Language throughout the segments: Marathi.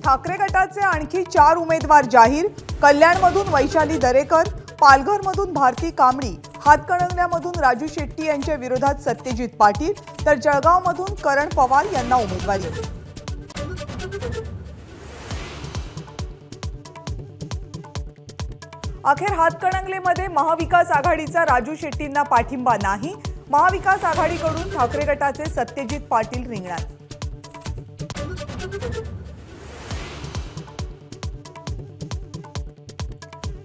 ठाकरे गटाचे आणखी 4 उमेदवार जाहीर। कल्याणमधून वैशाली दरेकर, पालघरमधून भारती कांबळी, हातकणंगल्यामधून राजू शेट्टी यांच्या विरोधात सत्यजित पाटील, तर जळगावमधून करण पवार यांना उमेदवारी। अखेर हातकणंगलेमध्ये महाविकास आघाडीचा राजू शेट्टींना पाठिंबा नाही। महाविकास आघाडीकडून ठाकरे गटाचे सत्यजित पाटील रिंगणात।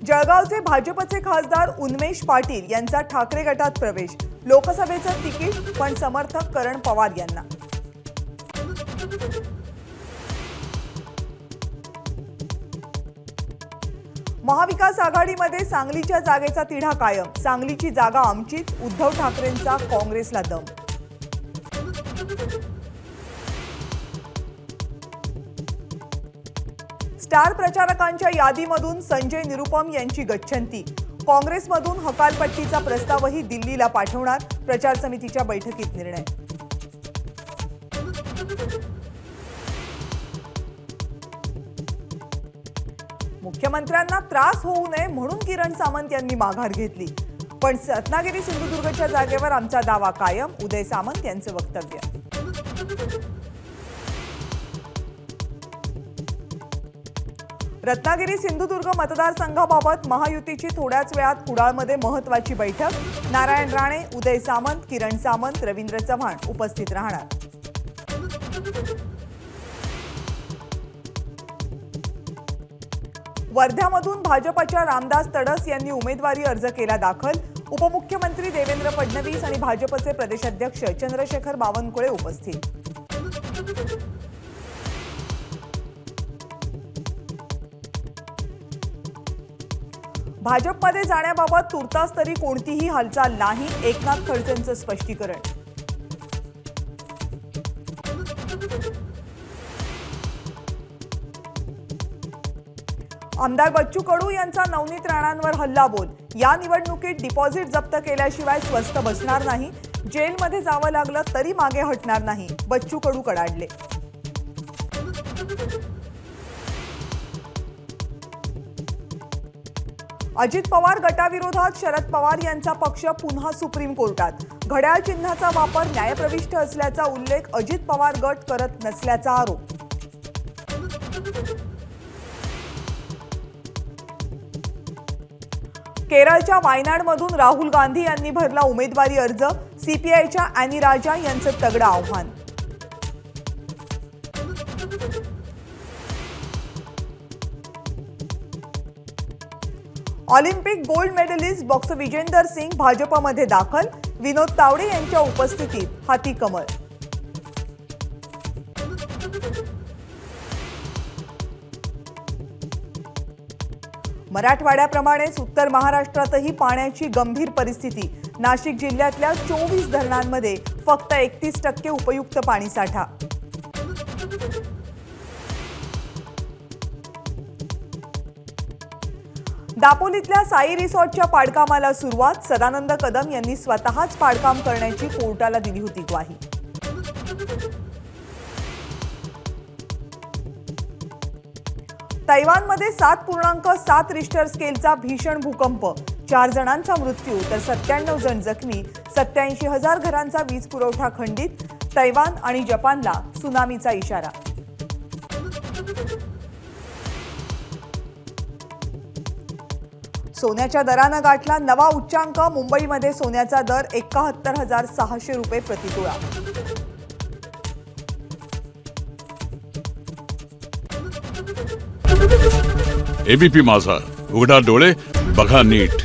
जळगावचे भाजपचे खासदार उन्मेष पाटील यांचा ठाकरे गटात प्रवेश। लोकसभेचं तिकीट पण समर्थक करण पवार यांना। महाविकास आघाडीमध्ये सांगलीच्या जागेचा तिढा कायम। सांगलीची जागा आमचीच, उद्धव ठाकरेंचा काँग्रेसला दम। स्टार प्रचारकांच्या यादीमधून संजय निरुपम यांची गच्छंती। काँग्रेसमधून हकालपट्टीचा प्रस्तावही दिल्लीला पाठवणार, प्रचार समितीच्या बैठकीत निर्णय। मुख्यमंत्र्यांना त्रास होऊ नये म्हणून किरण सामंत यांनी माघार घेतली, पण रत्नागिरी सिंधुदुर्गच्या जागेवर आमचा दावा कायम, उदय सामंत यांचं वक्तव्य। रत्नागिरी सिंधुदुर्ग मतदारसंघाबाबत महायुतीची थोड्याच वेळात कुडाळमध्ये महत्त्वाची बैठक। नारायण राणे, उदय सामंत, किरण सामंत, रवींद्र चव्हाण उपस्थित राहणार। वर्ध्यामधून भाजपच्या रामदास तडस यांनी उमेदवारी अर्ज केला दाखल। उपमुख्यमंत्री देवेंद्र फडणवीस आणि भाजपचे प्रदेशाध्यक्ष चंद्रशेखर बावनकुळे उपस्थित। भाजपमध्ये जाण्याबाबत तुर्तास तरी कोणतीही हालचाल नाही, एकनाथ खडसेंचं स्पष्टीकरण। आमदार बच्चू कडू यांचा नवनीत राणांवर हल्लाबोल। या निवडणुकीत डिपॉझिट जप्त केल्याशिवाय स्वस्थ बसणार नाही, जेलमध्ये जावं लागलं तरी मागे हटणार नाही, बच्चू कडू कडाडले। अजित पवार गटाविरोधात शरद पवार यांचा पक्ष पुन्हा सुप्रीम कोर्टात। घड्याळ चिन्हाचा वापर न्यायप्रविष्ट असल्याचा उल्लेख अजित पवार गट करत नसल्याचा आरोप। केरळच्या वायनाडमधून राहुल गांधी यांनी भरला उमेदवारी अर्ज। सीपीआयच्या अॅनी राजा यांचं तगडं आव्हान। Olympic gold medallist boxer Vijender Singh भाजपमध्ये दाखल। विनोद तावडे यांच्या उपस्थितीत हाती कमळ। मराठवाड्याप्रमाणेच उत्तर महाराष्ट्रातही पाण्याची गंभीर परिस्थिती। नाशिक जिल्ह्यातल्या 24 धरणांमध्ये फक्त 31% उपयुक्त पाणीसाठा। दापोलीतल्या साई रिसॉर्टच्या पाडकामाला सुरुवात। सदानंद कदम यांनी स्वतःच पाडकाम करण्याची कोर्टाला दिली होती ग्वाही। तैवानमध्ये 7.7 रिश्टर स्केलचा भीषण भूकंप। 4 जणांचा मृत्यू तर 97 जण जखमी। 87,000 घरांचा वीज पुरवठा खंडित। तैवान आणि जपानला सुनामीचा इशारा। सोन्याच्या दरानं गाठला नवा उच्चांक। मुंबईमध्ये सोन्याचा दर 71,600 रुपये प्रति तोळा। एबीपी माझा, उघडा डोळे बघा नीट।